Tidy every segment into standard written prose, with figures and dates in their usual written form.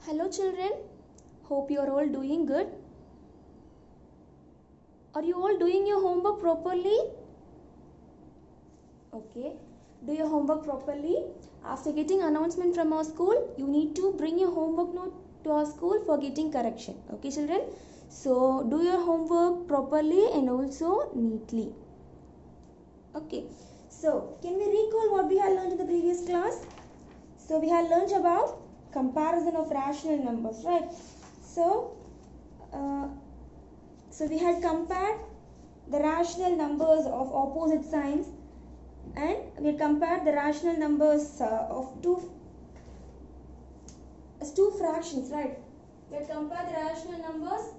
Hello children, hope you are all doing good. Are you all doing your homework properly? Okay, do your homework properly. After getting announcement from our school, you need to bring your homework note to our school for getting correction. Okay children, so do your homework properly and also neatly. Okay, so can we recall what we had learned in the previous class? So we had learned about comparison of rational numbers, right? So we had compared the rational numbers of opposite signs, and we had compared the rational numbers of two fractions, right? We had compared the rational numbers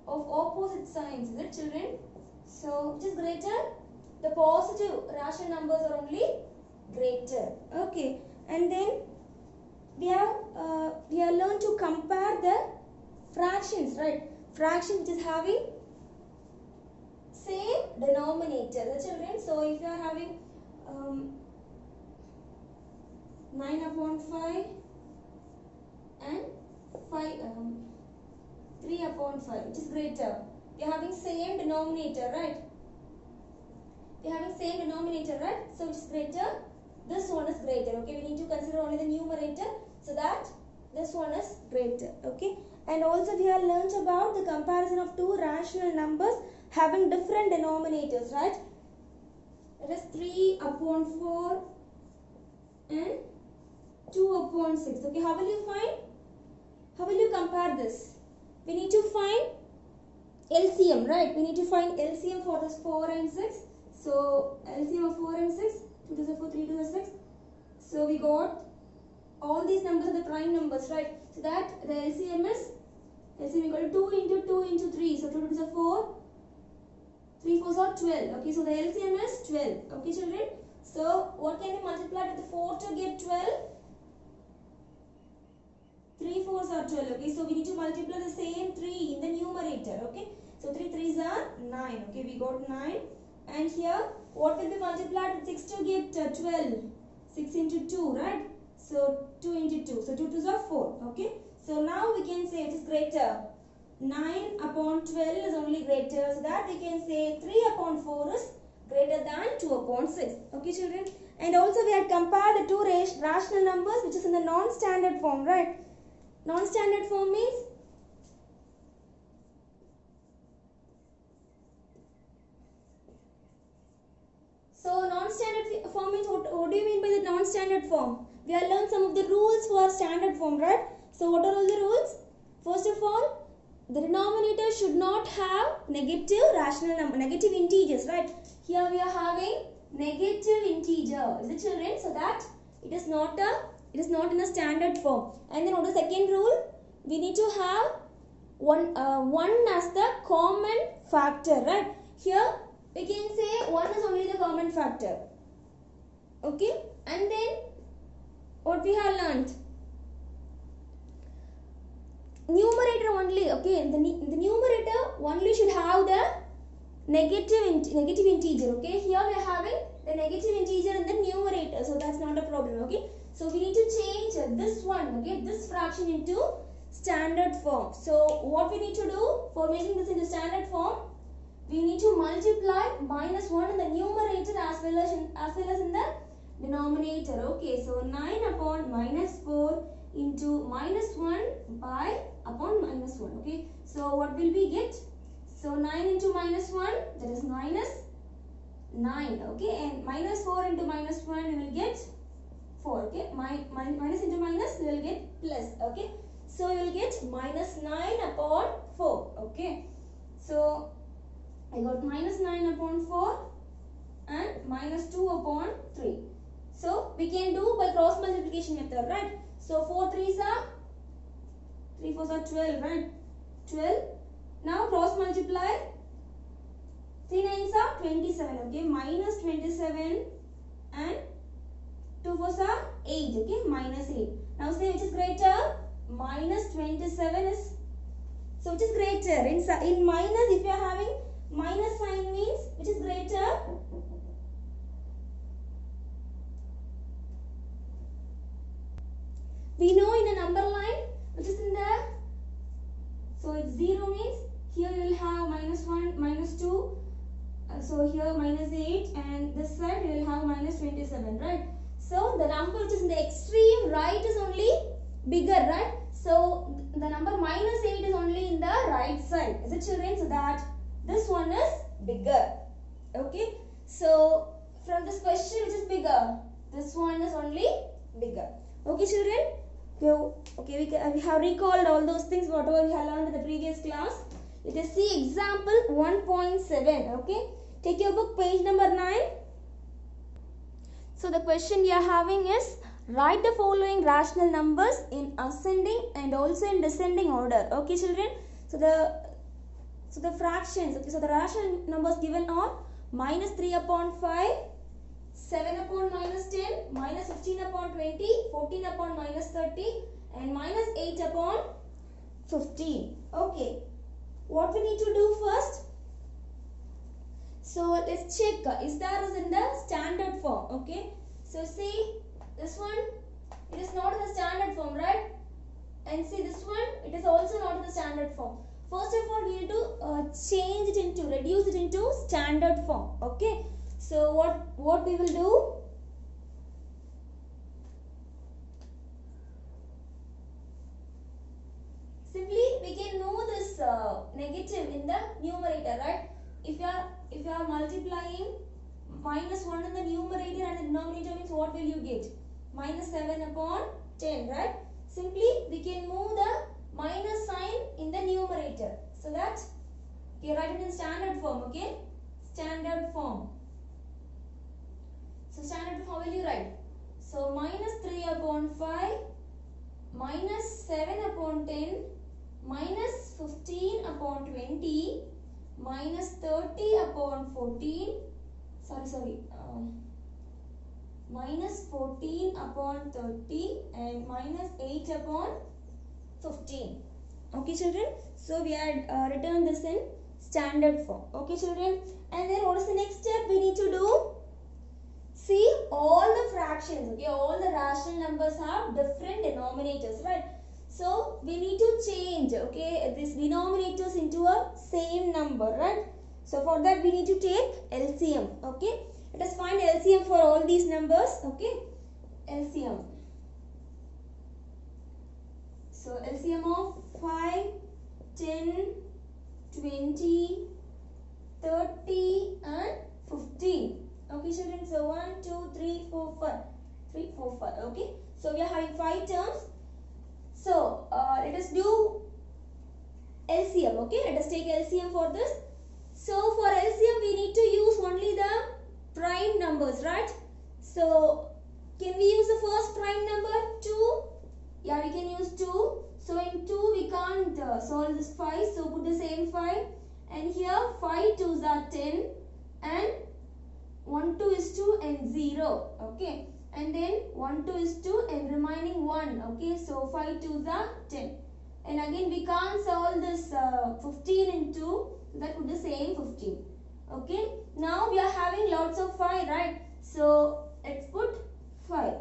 of opposite signs, is it children? So which is greater? The positive rational numbers are only greater. Okay, and then we have learned to compare the fractions, right? Fraction which is having same denominator, the children. So if you are having 9 upon 5 and 3 upon 5, which is greater? We are having same denominator, right? We are having same denominator, right? So which is greater? This one is greater. Okay, we need to consider only the numerator, so that this one is greater. Okay, and also we have learnt about the comparison of two rational numbers having different denominators, right? It is 3 upon 4 and 2 upon 6. Okay, how will you find? How will you compare this? We need to find LCM, right? We need to find LCM for this 4 and 6. So LCM of 4 and 6, 2 to the 4, 3 to the 6. So we got all these numbers are the prime numbers, right? So that the LCM equal to 2 into 2 into 3. So 2 to the 4, 3 4s are 12. Okay, so the LCM is 12. Okay, children. So what can we multiply with the 4 to get 12? 3 4s are 12. Okay, so we need to multiply the same 3 in the numerator. Okay, so 3 3s are 9. Okay, we got 9. And here, what will be multiplied with 6 to get 12? 6 into 2, right? So 2 into 2. So 2 2s are 4. Okay, so now we can say it is greater. 9 upon 12 is only greater, so that we can say 3 upon 4 is greater than 2 upon 6. Okay children, and also we had compared the two rational numbers which is in the non-standard form, right? Non-standard form means non-standard form means what do you mean by the non-standard form? We have learned some of the rules for standard form, right? So what are all the rules? First of all, the denominator should not have negative rational number, negative integers, right? Here we are having negative integer, is it children? So that it is not in a standard form. And then what is the second rule? We need to have one as the common factor, right? Here we can say 1 is only the common factor. Okay, and then what we have learned? Numerator only. Okay, the numerator only should have the negative integer. Okay, here we are having the negative integer in the numerator, so that's not a problem. Okay, so we need to change this one, okay, this fraction into standard form. So what we need to do for making this into standard form? We need to multiply -1 in the numerator as well as in the denominator. Okay, so 9 upon -4 into -1 by upon -1. Okay, so what will we get? So 9 into -1, that is -9. Okay, and -4 into -1 we will get 4. Okay, minus into minus we will get plus. Okay, so you will get -9 upon 4. Okay, so I got -9 upon 4 and -2 upon 3. So we can do by cross multiplication method, right? So 4 3s are 3 4s are 12, right? 12. Now cross multiply. 3 9s are 27. Okay, -27 and 2 4s are 8. Okay, -8. Now say which is greater? -27 is, so which is greater? In minus, if you are having minus sign means which is greater? We know in a number line which is in so here minus 8, and this side we will have minus 27, right? So the number which is in the extreme right is only bigger, right? So the number minus 8 is only in the right side. Is it, children? So that this one is bigger. Okay. So from this question, which is bigger? This one is only bigger. Okay, children? Okay, we have recalled all those things whatever we have learned in the previous class. Let us see example 1.7. Okay. Take your book, page number 9. So the question we are having is, write the following rational numbers in ascending and also in descending order. Okay, children? So the fractions, okay, so the rational numbers given are minus 3 upon 5, 7 upon minus 10, minus 15 upon 20, 14 upon minus 30, and minus 8 upon 15. Okay. What we need to do first? So let's check, is there is in the standard form. Okay. So see, this one, it is not in the standard form, right? And see this one, it is also not in the standard form. First of all, we need to change it into, reduce it into standard form. Okay. So what we will do? Simply we can move this negative in the numerator, right? If you are multiplying minus 1 in the numerator and the denominator, means what will you get? Minus 7 upon 10, right? Simply we can move the minus sign in the numerator. So that, okay, write it in standard form, okay? Standard form. So standard form, how will you write? So minus 3 upon 5, minus 7 upon 10, minus 15 upon 20, minus 30 upon 14, minus 14 upon 30, and minus 8 upon 15. Okay, children? So we had written this in standard form. Okay, children? And then what is the next step we need to do? See, all the fractions, okay, all the rational numbers have different denominators, right? So we need to change, okay, these denominators into a same number, right? So for that we need to take LCM, okay? Let us find LCM for all these numbers, okay? LCM. So LCM of 5, 10, 20, 30 and 15. Okay, children. So 1, 2, 3, 4, 5. 3, 4, 5. Okay. So we are having 5 terms. So let us do LCM. Okay. Let us take LCM for this. So for LCM we need to use only the prime numbers, right? So can we use the first prime number 2? Yeah, we can use 2. So in 2 we can't solve this 5. So put the same 5. And here 5 2s are 10 and 1 2 is 2 and 0. Okay. And then 1 2 is 2 and remaining 1. Okay. So 5 2s are 10. And again we can't solve this 15 in 2. So that put the same 15. Okay. Now we are having lots of 5, right? So let's put 5.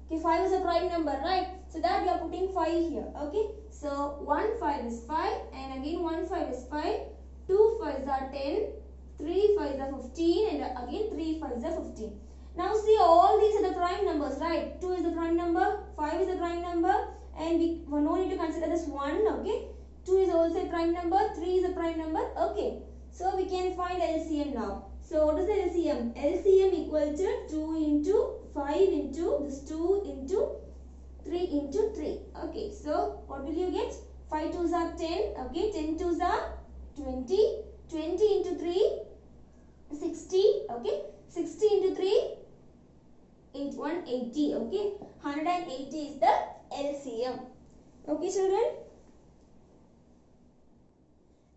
Okay, 5 is a prime number, right? So that we are putting 5 here. Okay. So 1 5 is 5 and again 1 5 is 5. 2 5s are 10. 3 5s are 15 and again 3 5s are 15. Now see, all these are the prime numbers, right? 2 is the prime number, 5 is the prime number, and we no need to consider this 1, okay? 2 is also a prime number, 3 is a prime number, okay? So we can find LCM now. So what is the LCM? LCM equal to 2 into 5 into this 2 into 3 into 3. Okay, so what will you get? 5 2s are 10, okay? 10 2s are 20. 20 into 3, 60, okay? 60 into 3, 180, okay? 180 is the LCM. Okay, children?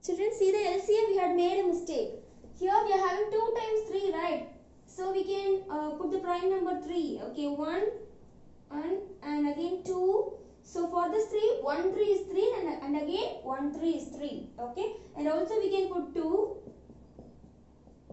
Children, see the LCM, we had made a mistake. Here we are having 2 times 3, right? So we can put the prime number 3, okay? 1 and again 2. So for this 3, 1 3 is 3 and again 1 3 is 3, okay? And also we can put 2,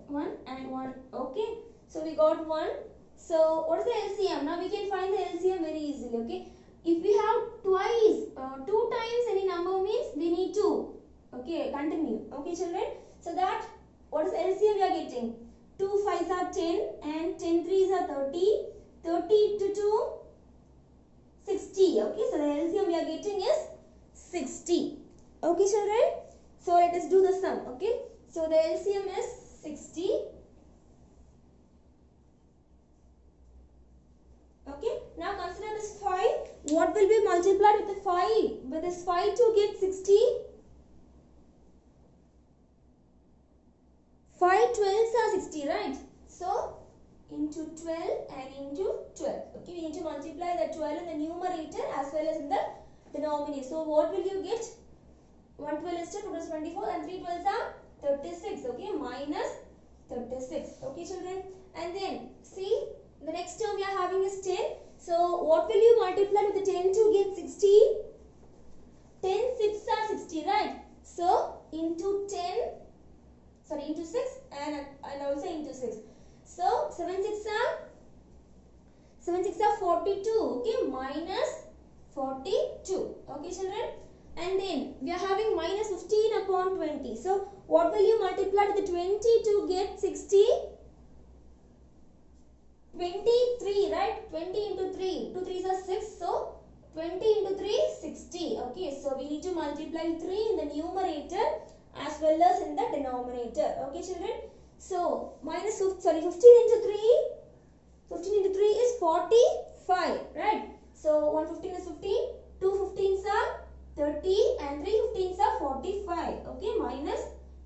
1 and 1, okay? So we got 1. So what is the LCM? Now we can find the LCM very easily, okay? If we have twice, 2 times any number means we need to, okay, continue, okay children? So that what is LCM we are getting? 2 5s are 10 and 10 3s are 30. 30 into 2, 60. Okay, so the LCM we are getting is 60. Okay, children. So let us do the sum. Okay, so the LCM is 60. Okay, now consider this 5. What will be multiplied with the 5? With this 5 to get 60? 5 12s are 60, right? So into 12 and into 12. Okay, we need to multiply the 12 in the numerator as well as in the denominator. So what will you get? 1 12 is 2, 2 is 24 and 3 12s are 36. Okay, minus 36. Okay, children. And then see, the next term we are having is 10. So what will you multiply with the 10 to get 60? 10 6 are 60, right? So into 10, sorry, into 6 and also into 6. So 7 6 are 42. Okay, minus 42. Okay, children. And then we are having minus 15 upon 20. So what will you multiply with the 20 to get 60? 23, right? 20 into 3. 2 3s are 6. So 20 into 3, 60. Okay, so we need to multiply 3 in the numerator as well as in the denominator. Okay, children. So minus 15 into 3. 15 into 3 is 45, right? So 1 15 is 15. 2 15s are 30 and 3 15s are 45. Okay, minus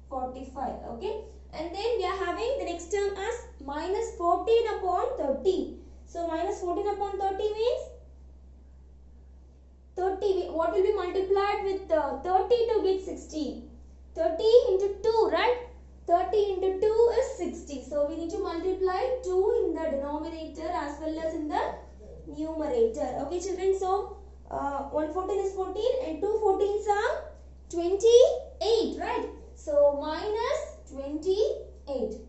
45. Okay, and then we are having the next term as minus 14 upon 30. So minus 14 upon 30 means 30. What will be multiplied with 30 to get 60? 30 into 2, right? 30 into 2 is 60. So we need to multiply 2 in the denominator as well as in the numerator. Okay, children. So 1 14 is 14 and 2 14s are 28, right? So minus 28.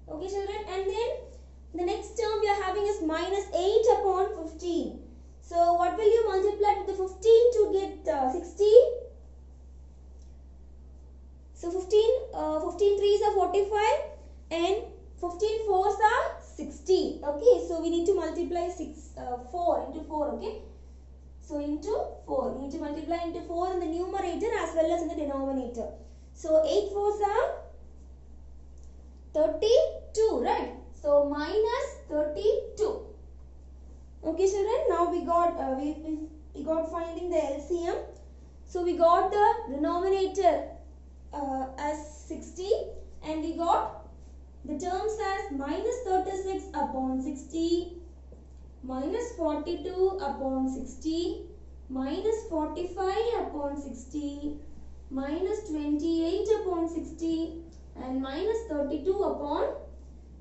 Okay, children. And then the next term we are having is minus 8 upon 15. So what will you multiply with the 15 to get 60? So 15 3s are 45 and 15 4s are 60. Okay, so we need to multiply 4 into 4. Okay, so into 4. We need to multiply into 4 in the numerator as well as in the denominator. So 8 4s are 32, right? So minus 32. Okay, children. Now we got we got finding the LCM. So we got the denominator as 60 and we got the terms as minus 36 upon 60, minus 42 upon 60, minus 45 upon 60, minus 28 upon 60 and minus 32 upon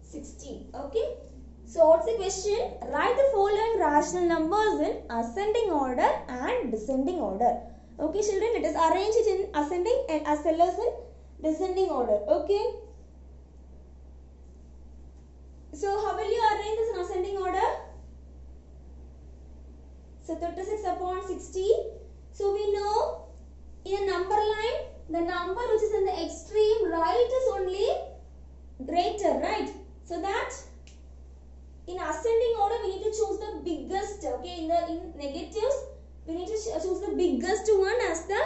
60. Okay. So what's the question? Write the following rational numbers in ascending order and descending order. Okay, children, let us arrange it in ascending and as well as in descending order. Okay. So how will you arrange this in ascending order? So 36 upon 60. So we know in a number line, the number which is in the extreme right is only greater, right? So that in ascending order we need to choose the biggest. Okay, in negatives we need to choose the biggest one as the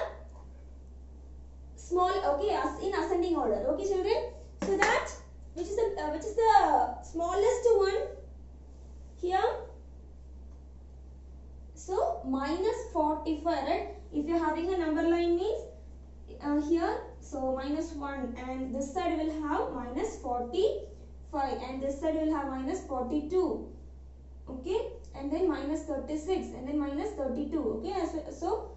small. Okay, as in ascending order. Okay, children. So that which is the smallest one here. So minus 45, right? If you are having a number line means here, so minus 1 and this side will have minus 45 and this side will have minus 42. Okay, and then minus 36 and then minus 32. Okay, so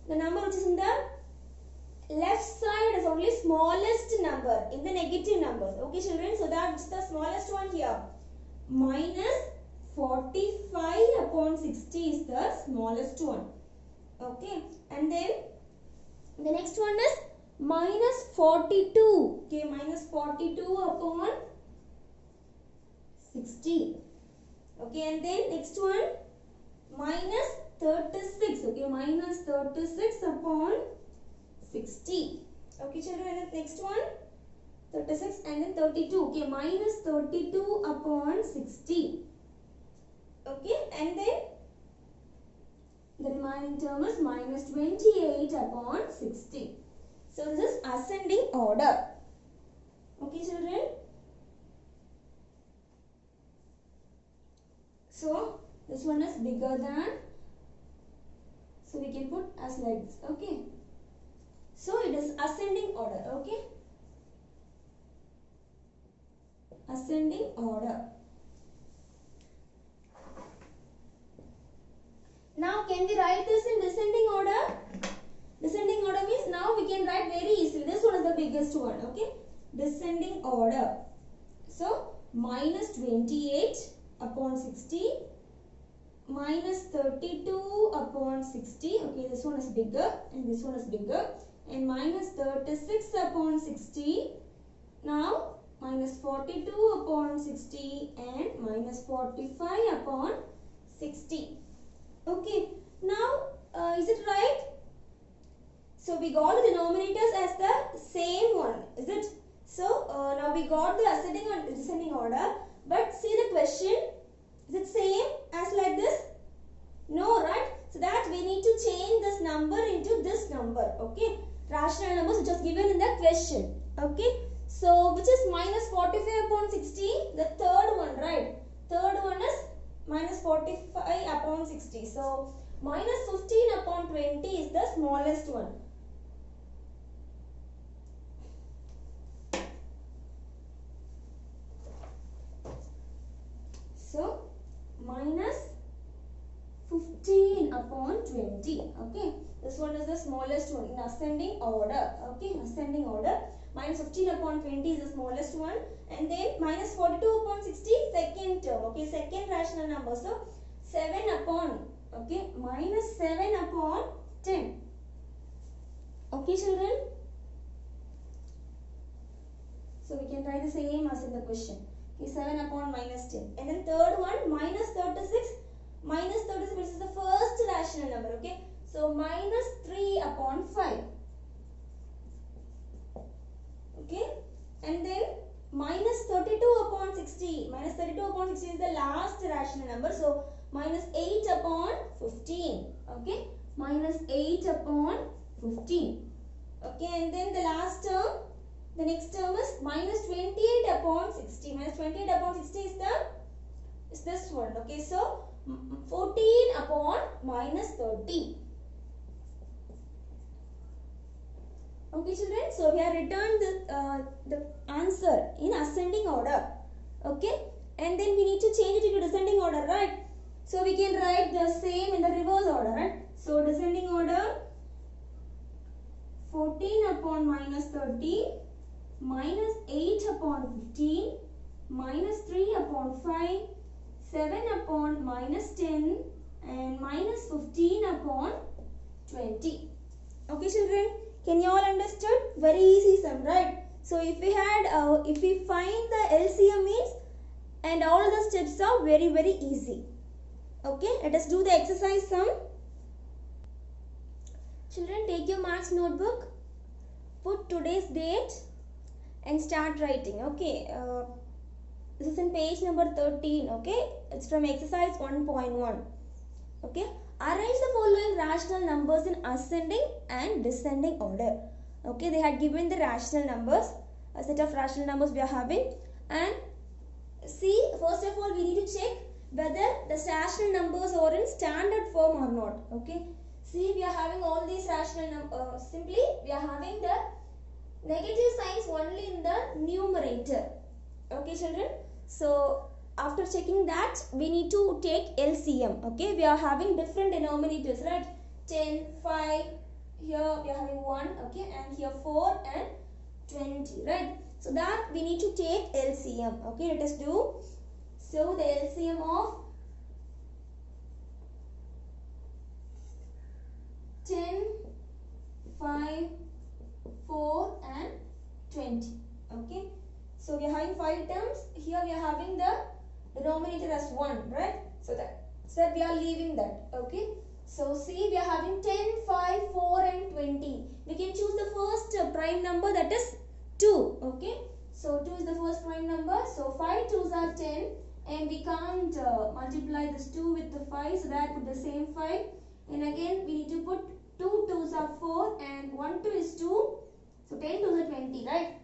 the number which is in the left side is only smallest number in the negative numbers. Okay, children, so that's the smallest one here. Minus 45 upon 60 is the smallest one. Okay, and then the next one is minus 42. Okay, minus 42 upon 60. Okay, and then next one minus 36. Okay, minus 36 upon 60. Okay, children, and the next one 36 and then 32. Okay, minus 32 upon 60. Okay, and then the remaining term is minus 28 upon 60. So this is ascending order. Okay, children. So this one is bigger than. So we can put as like this. Okay. So it is ascending order. Okay. Ascending order. Now can we write this in descending order? Descending order means now we can write very easily. This one is the biggest one. Okay. Descending order. So minus 28 upon 60 minus 32 upon 60. Okay, this one is bigger and this one is bigger. And minus 36 upon 60. Now minus 42 upon 60 and minus 45 upon 60. Okay, now is it right? So we got the denominators as the same one, is it? So now we got the ascending and descending order. But see the question, is it same as like this? No, right? So that we need to change this number into this number. Okay, rational numbers which was given in the question. Okay, so which is minus 45 upon 60, the third one, right? Third one is minus 45 upon 60. So minus 15 upon 20 is the smallest one. So minus 15 upon 20. Okay, this one is the smallest one in ascending order. Okay, ascending order. Minus 15 upon 20 is the smallest one, and then minus 42 upon 60, second term. Okay, second rational number. So 7 upon, okay, minus 7 upon 10. Okay, children. So we can write the same as in the question. Okay, 7 upon minus 10. And then third one, minus 36. Minus 36 is the first rational number. Okay, so minus 3 upon 5. Okay, and then minus 32 upon 60. Minus 32 upon 60 is the last rational number. So minus 8 upon 15. Okay, minus 8 upon 15. Okay, and then the last term, the next term is minus 28 upon 60. Minus 28 upon 60 is this one. Okay, so 14 upon minus 30. Okay, children. So we have returned the answer in ascending order. Okay, and then we need to change it into descending order, right? So we can write the same in the reverse order, right? So descending order, 14 upon minus 30, minus 8 upon 15, minus 3 upon 5, 7 upon minus 10, and minus 15 upon 20. Okay, children. Can you all understood? Very easy sum, right? So if we had, if we find the LCM means, and all the steps are very easy. Okay, let us do the exercise sum. Children, take your maths notebook, put today's date, and start writing. Okay, this is in page number 13. Okay, it's from exercise 1.1. Okay. Arrange the following rational numbers in ascending and descending order. Okay, they had given the rational numbers, a set of rational numbers we are having, and see, first of all we need to check whether the rational numbers are in standard form or not. Okay, see, we are having all these rational numbers. Simply we are having the negative signs only in the numerator. Okay, children. So after checking that, we need to take LCM. Okay, we are having different denominators, right? 10, 5, here we are having 1, okay, and here 4 and 20, right? So that we need to take LCM. Okay, let us do. So the LCM of 10, 5, 4 and 20. Okay, so we are having 5 terms. Here we are having the denominator as 1, right? So that we are leaving that. Okay, so see, we are having 10, 5, 4 and 20. We can choose the first prime number, that is 2. Okay, 5 2s are 10, and we can't multiply this 2 with the 5, so that put the same 5, and again we need to put 2 2s are 4 and 1 2 is 2, so 10 2s are 20, right?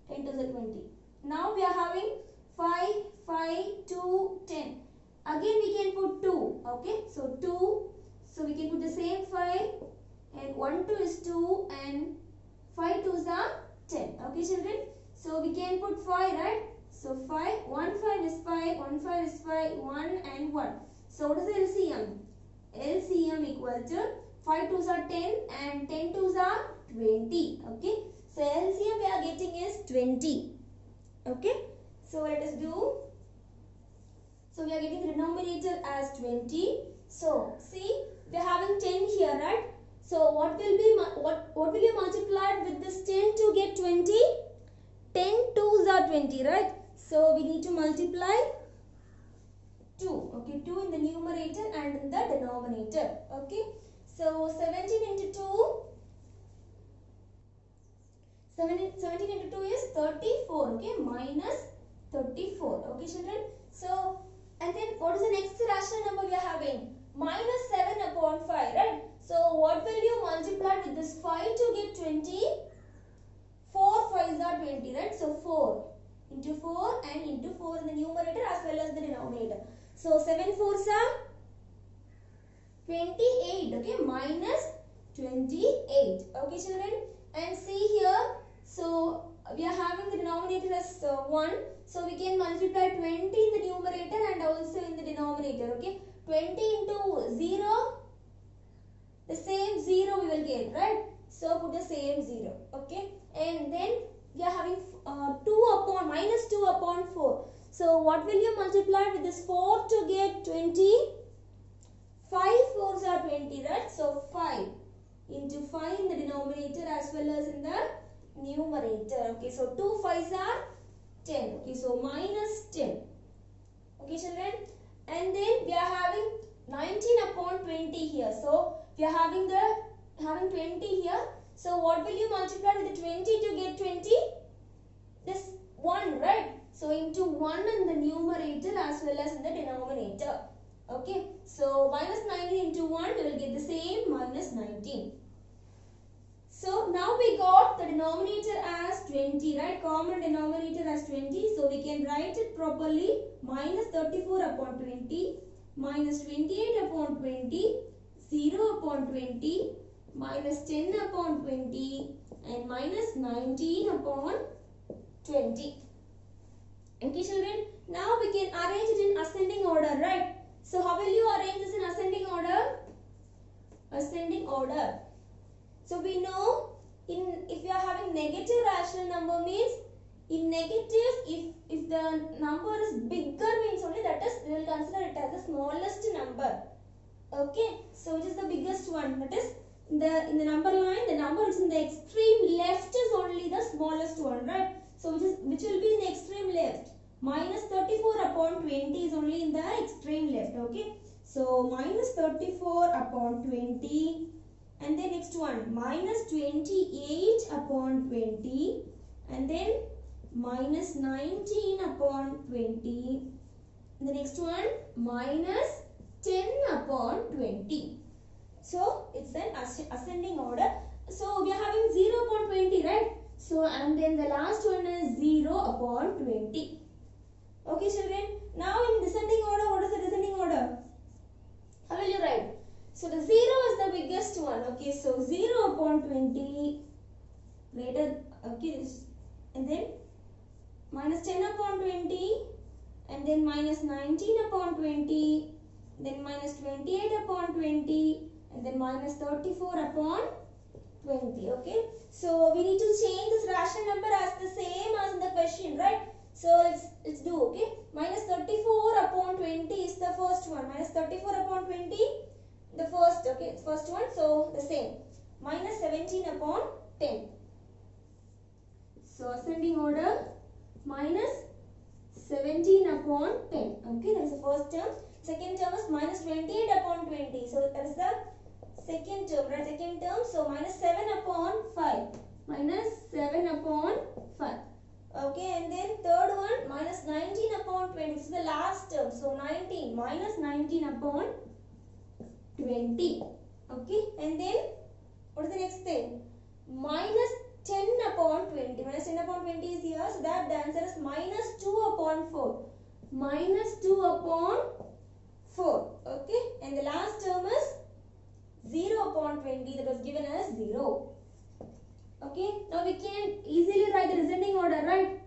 10 2s are 20. Now we are having 5 5 2 10. Again we can put 2, okay? So 2, so we can put the same 5, and 1 2 is 2 and 5 2s are 10, okay children? So we can put 5, right? So 5, 1 5 is 5, 1 5 is 5, 1 and 1. So what is the LCM? LCM equal to 5 2s are 10 and 10 2s are 20, okay? So LCM we are getting is 20, okay? So let us do. So we are getting the denominator as 20. So see, we are having 10 here, right? So what will you multiply with this 10 to get 20? 10 2s are 20, right? So we need to multiply 2, okay? 2 in the numerator and in the denominator, okay? So 17 into 2. 17 into 2 is 34, okay? Minus 34, okay children? So, and then what is the next rational number we are having? Minus 7 upon 5, right? So, what will you multiply with this 5 to get 20? 4 5s are 20, right? So, 4 into 4 and into 4 in the numerator as well as the denominator. So, 7 4s are 28, okay? Minus 28, okay children? And see here, so we are having the denominator as 1. So we can multiply 20 in the numerator and also in the denominator, okay? 20 into 0, the same 0 we will get, right? So put the same 0, okay? And then we are having 2 upon, minus 2 upon 4. So what will you multiply with this 4 to get 20? 5 4s are 20, right? So 5 into 5 in the denominator as well as in the numerator. Okay, so 2 5s are 10. Okay, so minus 10. Okay, children. And then we are having 19 upon 20 here. So we are having 20 here. So what will you multiply with the 20 to get 20? This 1, right? So into 1 in the numerator as well as in the denominator. Okay, so minus 19 into 1, we will get the same minus 19. So now we got the denominator as 20, right? Common denominator as 20. So we can write it properly. Minus 34 upon 20, minus 28 upon 20, 0 upon 20, minus 10 upon 20, and minus 19 upon 20. Okay, children. Now we can arrange it in ascending order, right? So how will you arrange this in ascending order? Ascending order. So we know if you are having negative rational number means in negative if the number is bigger means only that is we will consider it as the smallest number. Okay, so it is the biggest one, that is in the number line the number is in the extreme left is only the smallest one, right? So which will be in the extreme left. Minus 34 upon 20 is only in the extreme left. Okay, so minus 34 upon 20. And then next one, minus 28 upon 20. And then minus 19 upon 20. And the next one, minus 10 upon 20. So, it's an ascending order. So, we are having 0 upon 20, right? So, and then the last one is 0 upon 20. Okay, children. Now, in descending order, what is the descending order? How will you write? So the 0 is the biggest one. Okay, so 0 upon 20 greater, okay, and then minus 10 upon 20, and then minus 19 upon 20, then minus 28 upon 20, and then minus 34 upon 20. Okay, so we need to change this rational number as the same as in the question, right? So let's do. Okay, minus 34 upon 20 is the first one. Minus 34 upon 20. The first, okay, first one, so the same. Minus 17 upon 10. So ascending order, minus 17 upon 10. Okay, that is the first term. Second term is minus 28 upon 20. So that is the second term, right? Second term, so minus 7 upon 5. Minus 7 upon 5. Okay, and then third one, minus minus 19 upon 20. This is the last term. So 19 minus 19 upon 20. Okay. And then what is the next thing? Minus 10 upon 20. Minus 10 upon 20 is here. So that the answer is minus 2 upon 4. Minus 2 upon 4. Okay. And the last term is 0 upon 20. That was given as 0. Okay. Now we can easily write the descending order, right?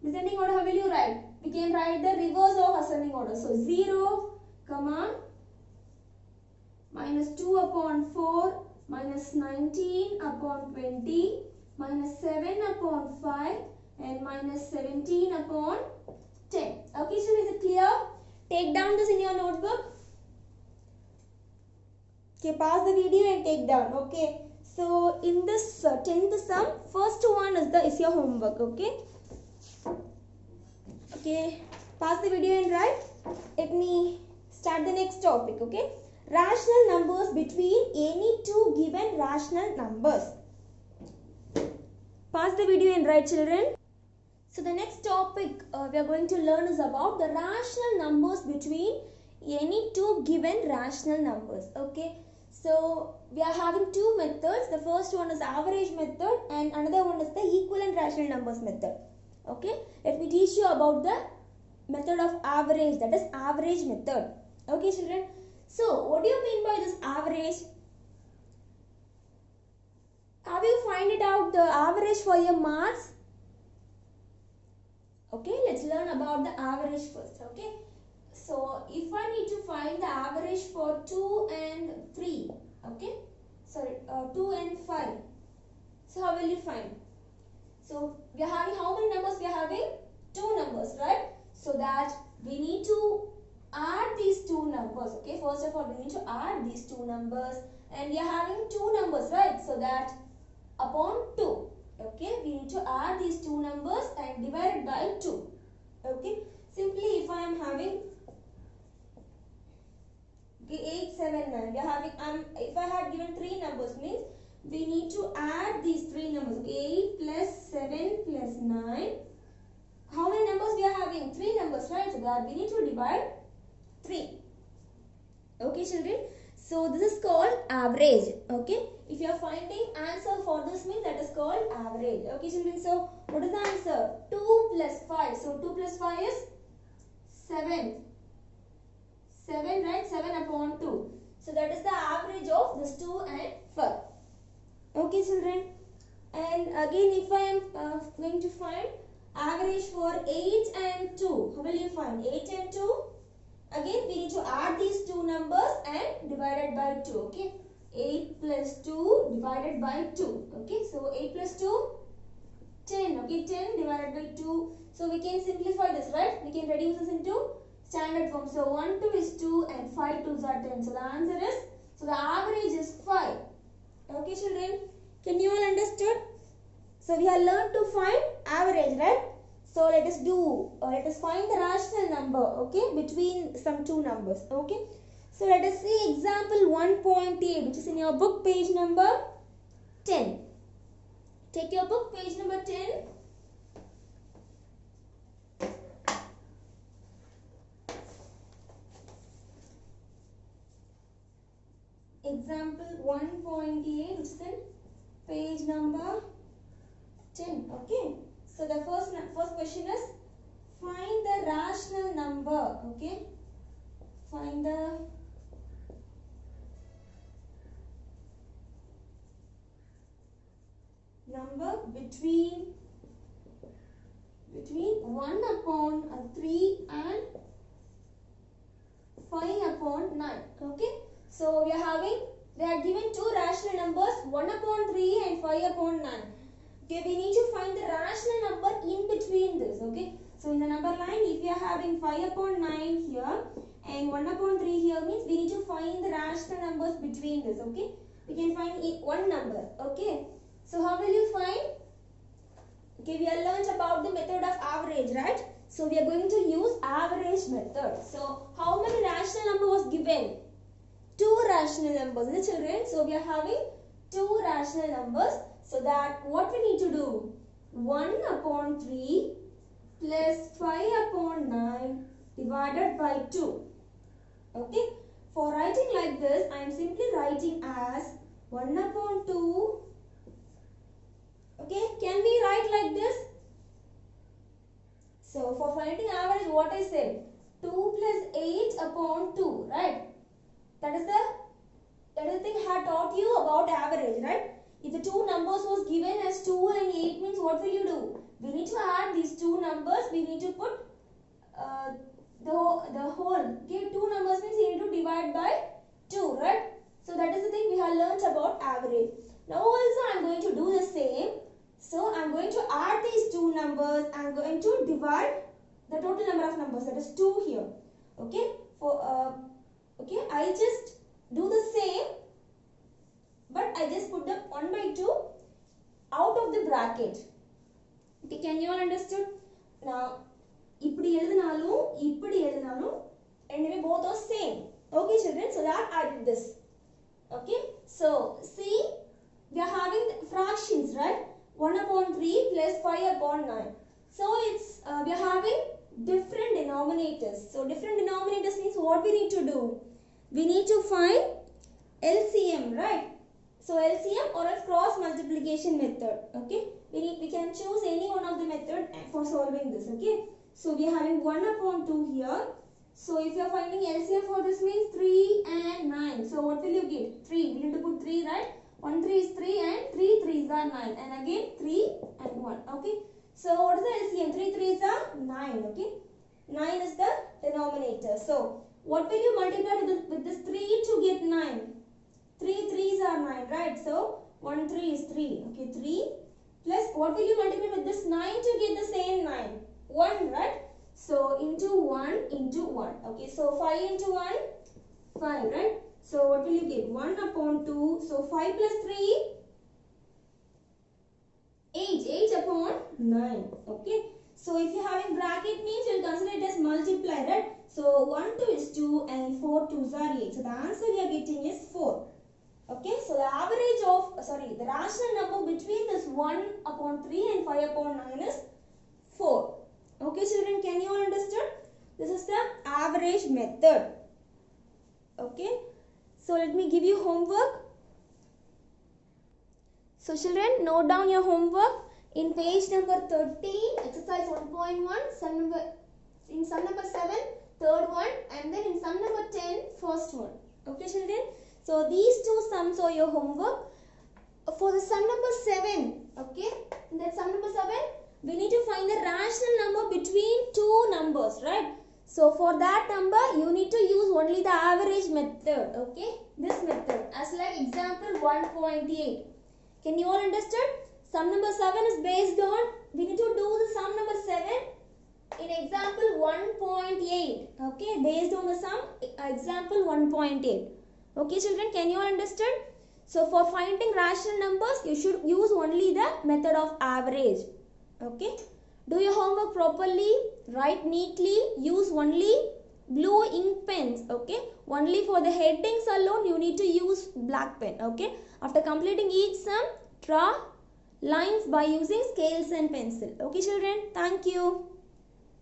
Descending order, how will you write? We can write the reverse of ascending order. So 0, comma, minus 2 upon 4, minus 19 upon 20, minus 7 upon 5, and minus 17 upon 10. Okay, so is it clear? Take down this in your notebook. Okay, pause the video and take down. Okay, so in this 10th sum, first one is your homework. Okay. Okay, pause the video and write. Let me start the next topic. Okay, rational numbers between any two given rational numbers. Pause the video and write, children. So the next topic we are going to learn is about the rational numbers between any two given rational numbers. Okay, so we are having two methods. The first one is average method and another one is the equivalent rational numbers method. Okay, let me teach you about the method of average, that is average method. Okay, children. So what do you mean by this average? Have you find it out the average for your marks? Okay, let's learn about the average first. Okay, so if I need to find the average for 2 and 3, okay, sorry, 2 and 5, so how will you find? So we are having how many numbers? We are having 2 numbers, right? So that we need to add these 2 numbers. Okay, first of all we need to add these 2 numbers, and we are having 2 numbers, right? So that upon 2. Okay, we need to add these 2 numbers and divide it by 2. Okay, simply if I am having 8, 7, 9, we are having if I had given 3 numbers, means we need to add these 3 numbers. 8 plus 7 plus 9. How many numbers we are having? 3 numbers, right? So that we need to divide 3. Okay, children. So this is called average. Okay, if you are finding answer for this, means that is called average. Okay, children. So what is the answer? 2 plus 5. So 2 plus 5 is 7. 7, right? 7 upon 2. So that is the average of this 2 and 5. Okay, children. And again, if I am going to find average for 8 and 2, how will you find 8 and 2? Again, we need to add these 2 numbers and divide it by 2. Okay, 8 plus 2 divided by 2. Okay, so 8 plus 2, 10. Okay, 10 divided by 2. So we can simplify this, right? We can reduce this into standard form. So 1 2 is 2 and 5 2s are 10. So the answer is, so the average is 5. Okay, children, can you all understood? So we have learned to find average, right? So let us find the rational number, okay, between some 2 numbers. Okay, so let us see example 1.8, which is in your book, page number 10. Take your book, page number 10. Example 1.8, which is in page number 10. Okay, so the first question is, find the rational number. Okay, find the number between 1 upon 3 and 5 upon 9. Okay, so we are given 2 rational numbers, 1 upon 3 and 5 upon 9. Okay, we need to find the rational number in between this. Okay, so in the number line, if we are having 5 upon 9 here and 1 upon 3 here, means we need to find the rational numbers between this. Okay, we can find one number. Okay, so how will you find? Okay, we have learned about the method of average, right? So we are going to use average method. So how many rational number was given? 2 rational numbers, the children. So we are having 2 rational numbers. So that what we need to do? 1 upon 3 plus 5 upon 9 divided by 2. Okay. For writing like this, I am simply writing as 1 upon 2. Okay. Can we write like this? So for finding average, what I said, 2 plus 8 upon 2, right? That is the thing I had taught you about average, right? If the two numbers was given as 2 and 8 means what will you do? We need to add these two numbers. We need to put the whole. Okay, two numbers means you need to divide by 2, right? So that is the thing we have learnt about average. Now also I am going to do the same. So I am going to add these two numbers. I am going to divide the total number of numbers, that is 2 here. Okay. Okay, I just do the same, but I just put the 1 by 2 out of the bracket. Okay, can you all understood? Now, இப்படி எழுதினாலும் anyway both are same. Okay children, so that I did this. Okay, so see, we are having fractions, right? 1 upon 3 plus 5 upon 9. So it's we are having different denominators. So different denominators means what we need to do? We need to find LCM, right? So LCM or a cross multiplication method. Okay, we can choose any one of the method for solving this. Okay, so we are having 1 upon 2 here. So if you are finding LCM for this means 3 and 9. So what will you get? 3. We need to put 3, right? 1 3 is 3 and 3 3s are 9, and again 3 and 1. Okay, so what is the LCM? 3 3s are 9. Okay, 9 is the denominator. So what will you multiply with this 3 to get 9? 3 3s are 9, right? So 1 3 is 3. Okay, 3 plus what will you multiply with this 9 to get the same 9? 1, right? So into 1 into 1. Okay, so 5 into 1, 5, right? So what will you get? 1 upon 2. So 5 plus 3, 8. 8 upon 9. Okay. So if you are having bracket means you will consider it as multiply, right? So 1 2 is 2 and 4 2s are 8. So the answer we are getting is 4. Okay. So the average of, the rational number between this 1 upon 3 and 5 upon 9 is 4. Okay children, can you all understand? This is the average method. Okay. So let me give you homework. So children, note down your homework in page number 13, exercise 1.1, sum number 7, third one, and then in sum number 10, first one. Okay children. So these two sums are your homework. For the sum number 7, okay, in that sum number 7, we need to find the rational number between two numbers, right? So for that number, you need to use only the average method, okay? This method, as like example 1.8. Can you all understand? Sum number 7 is based on, we need to do the sum number 7 in example 1.8, okay? Based on the sum, example 1.8. Okay children, can you all understand? So for finding rational numbers, you should use only the method of average. Okay, do your homework properly, write neatly, use only blue ink pens. Okay, only for the headings alone you need to use black pen. Okay, after completing each sum, draw lines by using scales and pencil. Okay children, thank you.